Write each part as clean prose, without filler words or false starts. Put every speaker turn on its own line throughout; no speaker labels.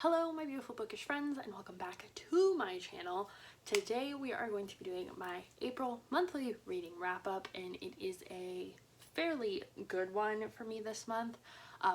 Hello my beautiful bookish friends and welcome back to my channel. Today we are going to be doing my April monthly reading wrap up and it is a fairly good one for me this month.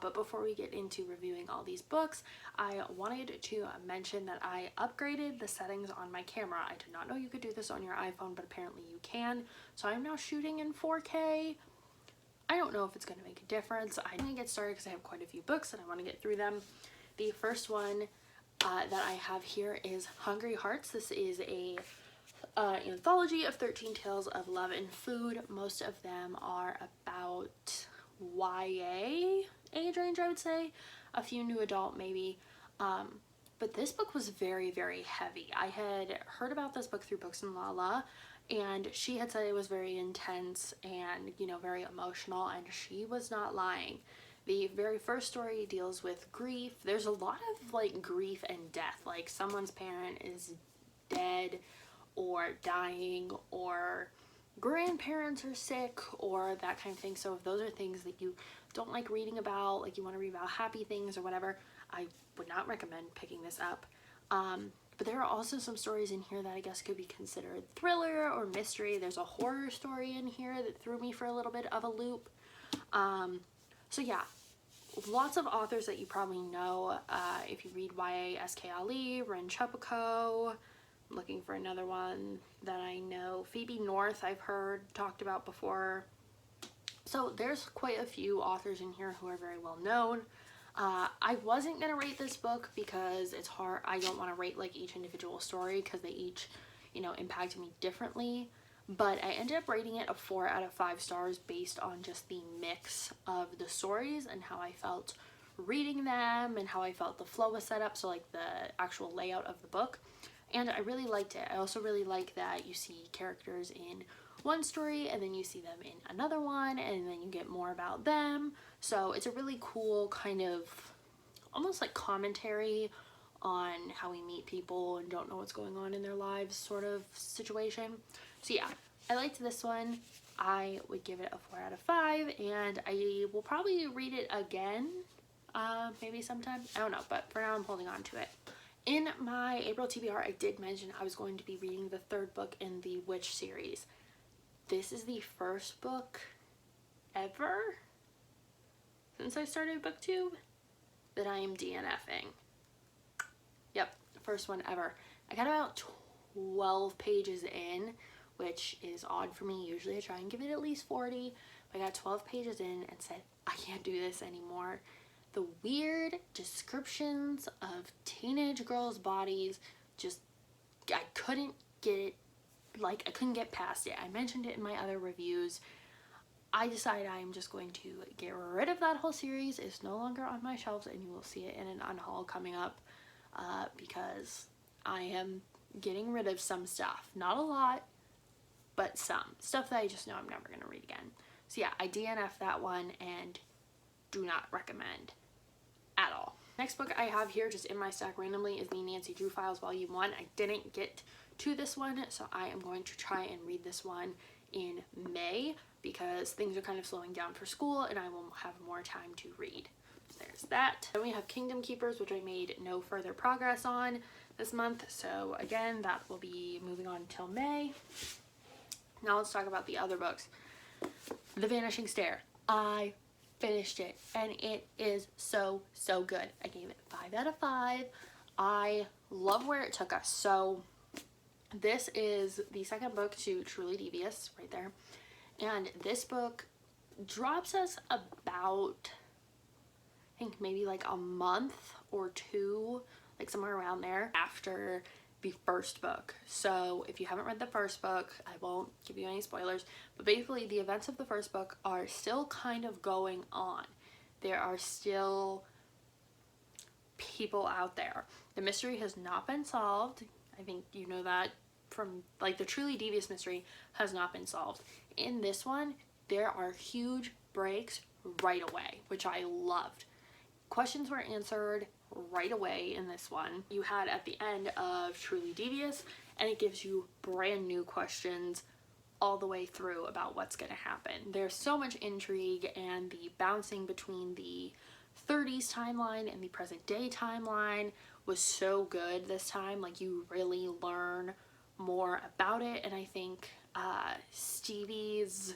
But before we get into reviewing all these books, I wanted to mention that I upgraded the settings on my camera. I did not know you could do this on your iPhone, but apparently you can. So I'm now shooting in 4K. I don't know if it's going to make a difference. I'm going to get started because I have quite a few books and I want to get through them. The first one that I have here is Hungry Hearts. This is a anthology of 13 tales of love and food. Most of them are about YA age range, I would say. A few new adult maybe. But this book was very, very heavy. I had heard about this book through Books and Lala, and she had said it was very intense and, you know, very emotional, and she was not lying. The very first story deals with grief. There's a lot of like grief and death, like someone's parent is dead or dying or grandparents are sick or that kind of thing. So if those are things that you don't like reading about, like you want to read about happy things or whatever, I would not recommend picking this up. But there are also some stories in here that I guess could be considered thriller or mystery. There's a horror story in here that threw me for a little bit of a loop. So yeah, lots of authors that you probably know. If you read YA, S.K. Ali, Ren Chupico. I'm looking for another one that I know. Phoebe North I've heard talked about before. So there's quite a few authors in here who are very well known. I wasn't going to rate this book because it's hard. I don't want to rate like each individual story because they each, you know, impacted me differently. But I ended up rating it a 4 out of 5 stars based on just the mix of the stories and how I felt reading them and how I felt the flow was set up, so like the actual layout of the book. And I really liked it. I also really like that you see characters in one story and then you see them in another one and then you get more about them. So it's a really cool kind of almost like commentary on how we meet people and don't know what's going on in their lives sort of situation. So yeah, I liked this one. I would give it a 4 out of 5 and I will probably read it again maybe sometime. I don't know, but for now I'm holding on to it. In my April TBR, I did mention I was going to be reading the third book in the Witch series. This is the first book ever since I started booktube that I am DNFing. Yep, first one ever. I got about 12 pages in, which is odd for me. Usually I try and give it at least 40, but I got 12 pages in and said, I can't do this anymore. The weird descriptions of teenage girls' bodies, just, I couldn't get it, like, I couldn't get past it. I mentioned it in my other reviews. I decided I am just going to get rid of that whole series. It's no longer on my shelves and you will see it in an unhaul coming up because I am getting rid of some stuff. Not a lot, but some. Stuff that I just know I'm never going to read again. So yeah, I DNF that one and do not recommend at all. Next book I have here just in my stack randomly is the Nancy Drew Files Volume 1. I didn't get to this one, so I am going to try and read this one in May because things are kind of slowing down for school and I will have more time to read. There's that. Then we have Kingdom Keepers, which I made no further progress on this month, so again that will be moving on until May. Now let's talk about the other books. The Vanishing Star. I finished it and it is so good. I gave it 5 out of 5. I love where it took us. So this is the second book to Truly Devious right there, and this book drops us about, I think maybe like a month or two, like somewhere around there after the first book. So if you haven't read the first book, I won't give you any spoilers, but basically the events of the first book are still kind of going on. There are still people out there. The mystery has not been solved. I think you know that from like the Truly Devious mystery has not been solved. In this one, there are huge breaks right away, which I loved. Questions were answered right away in this one. You had at the end of Truly Devious, and it gives you brand new questions all the way through about what's going to happen. There's so much intrigue, and the bouncing between the 30s timeline and the present day timeline was so good this time. Like, you really learn more about it, and I think Stevie's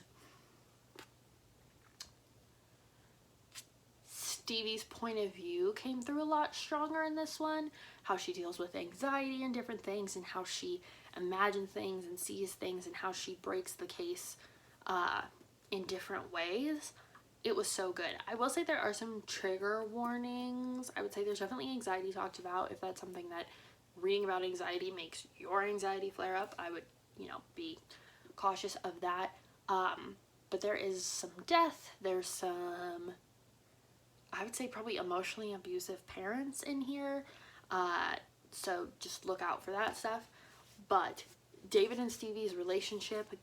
point of view came through a lot stronger in this one. How she deals with anxiety and different things, and how she imagines things and sees things, and how she breaks the case in different ways. It was so good. I will say there are some trigger warnings. I would say there's definitely anxiety talked about. If that's something that reading about anxiety makes your anxiety flare up, I would, you know, be cautious of that. But there is some death. There's some, I would say, probably emotionally abusive parents in here. So just look out for that stuff. But David and Stevie's relationship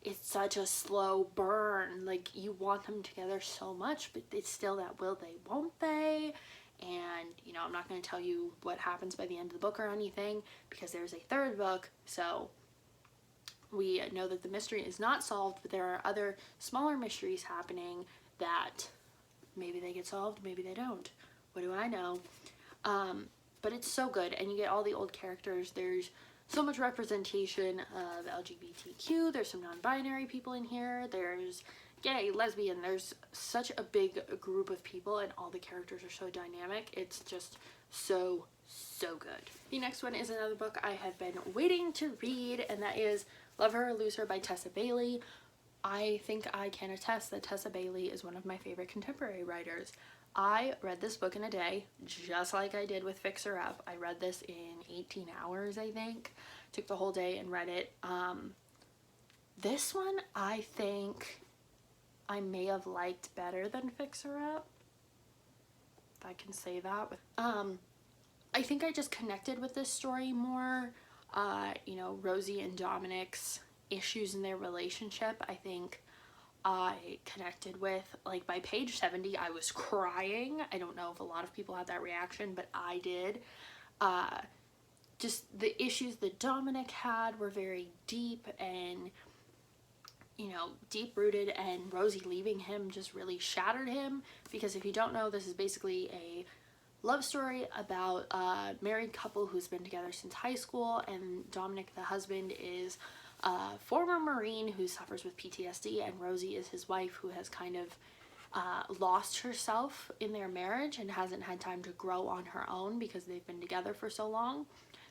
it's such a slow burn. Like, you want them together so much, but it's still that will they, won't they? And, you know, I'm not going to tell you what happens by the end of the book or anything, because there's a third book. So we know that the mystery is not solved, but there are other smaller mysteries happening that maybe they get solved, maybe they don't. What do I know? But it's so good, and you get all the old characters. There's so much representation of LGBTQ. There's some non-binary people in here. There's gay, lesbian. There's such a big group of people, and all the characters are so dynamic. It's just so good. The next one is another book I have been waiting to read, and that is Love Her or Lose Her by Tessa Bailey. I think I can attest that Tessa Bailey is one of my favorite contemporary writers. I read this book in a day, just like I did with Fix Her Up. I read this in 18 hours, I think. Took the whole day and read it. This one, I think I may have liked better than Fix Her Up, if I can say that. I think I just connected with this story more. You know, Rosie and Dominic's issues in their relationship, I think I connected with. Like, by page 70 I was crying. I don't know if a lot of people had that reaction, but I did. Just the issues that Dominic had were very deep and, you know, deep rooted, and Rosie leaving him just really shattered him. Because if you don't know, this is basically a love story about a married couple who's been together since high school, and Dominic, the husband, is a former Marine who suffers with PTSD, and Rosie is his wife, who has kind of lost herself in their marriage and hasn't had time to grow on her own because they've been together for so long.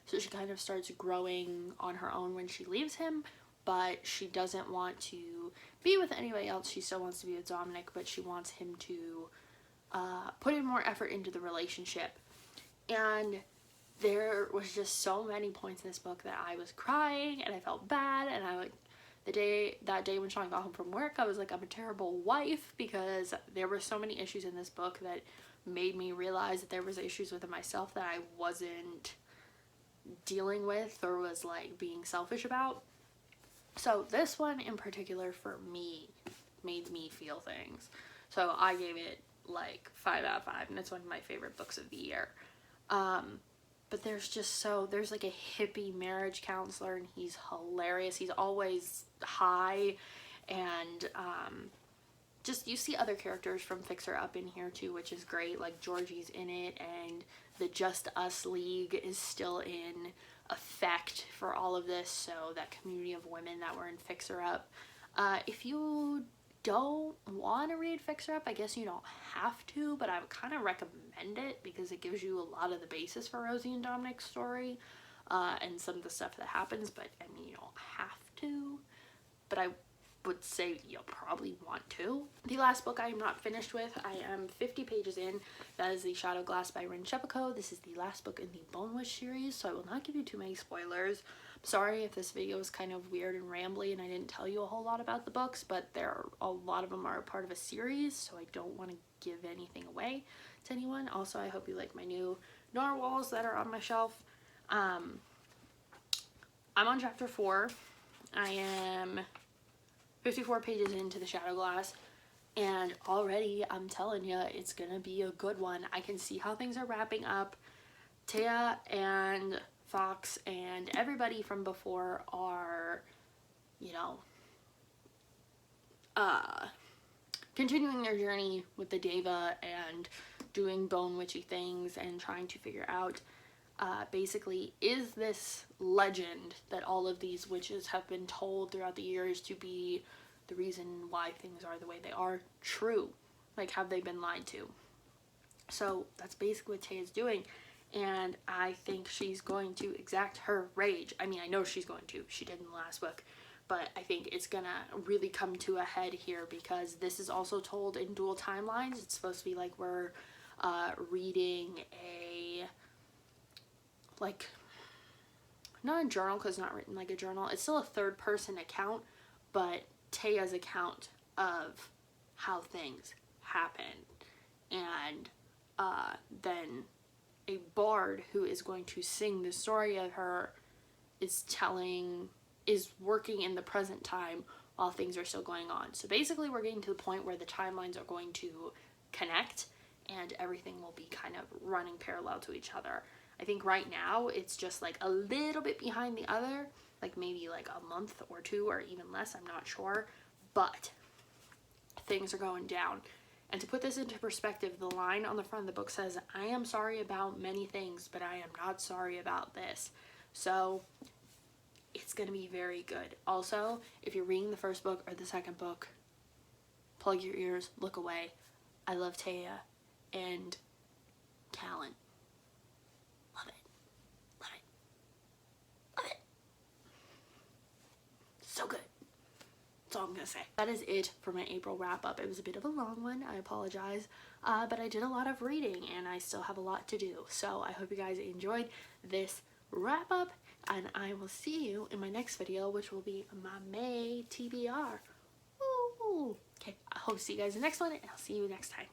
So she kind of starts growing on her own when she leaves him, but she doesn't want to be with anybody else. She still wants to be with Dominic, but she wants him to put in more effort into the relationship. And there was just so many points in this book that I was crying and I felt bad, and I, like, that day when Sean got home from work, I was like, I'm a terrible wife, because there were so many issues in this book that made me realize that there was issues within myself that I wasn't dealing with or was, like, being selfish about. So this one in particular for me made me feel things. So I gave it like 5 out of 5, and it's one of my favorite books of the year. But there's like a hippie marriage counselor, and he's hilarious. He's always high, and just, you see other characters from Fix Her Up in here too, which is great. Like, Georgie's in it, and the Just Us League is still in effect for all of this, so that community of women that were in Fix Her Up. If you don't want to read Fix Her Up, I guess you don't have to, but I would kind of recommend it because it gives you a lot of the basis for Rosie and Dominic's story, and some of the stuff that happens. But I mean, you don't have to, but I would say you'll probably want to. The last book I am not finished with, I am 50 pages in. That is The Shadow Glass by Rin Shepico. This is the last book in the Bonewish series, so I will not give you too many spoilers. Sorry if this video is kind of weird and rambly and I didn't tell you a whole lot about the books, but a lot of them are part of a series, so I don't want to give anything away to anyone. Also, I hope you like my new narwhals that are on my shelf. I'm on chapter 4. I am 54 pages into The Shadow Glass, and already I'm telling you, it's gonna be a good one. I can see how things are wrapping up. Taya and Fox and everybody from before are, you know, continuing their journey with the Deva and doing bone witchy things and trying to figure out basically, is this legend that all of these witches have been told throughout the years to be the reason why things are the way they are true? Like, have they been lied to? So that's basically what Tay is doing, and I think she's going to exact her rage. I mean, I know she's going to. She did in the last book, but I think it's gonna really come to a head here because this is also told in dual timelines. It's supposed to be like we're reading a, like, not a journal because it's not written like a journal. It's still a third person account, but Taya's account of how things happen. And then a bard who is going to sing the story of her is working in the present time while things are still going on. So basically we're getting to the point where the timelines are going to connect and everything will be kind of running parallel to each other. I think right now it's just like a little bit behind the other, like maybe like a month or two or even less, I'm not sure, but things are going down. And to put this into perspective, the line on the front of the book says, I am sorry about many things, but I am not sorry about this. So it's going to be very good. Also, if you're reading the first book or the second book, plug your ears, look away. I love Taya and Callan. Love it. Love it. Love it. So good. That's all I'm gonna say. That is it for my April wrap up. It was a bit of a long one, I apologize, but I did a lot of reading and I still have a lot to do. So I hope you guys enjoyed this wrap up and I will see you in my next video, which will be my May TBR. Woo! Okay, I hope to see you guys in the next one and I'll see you next time.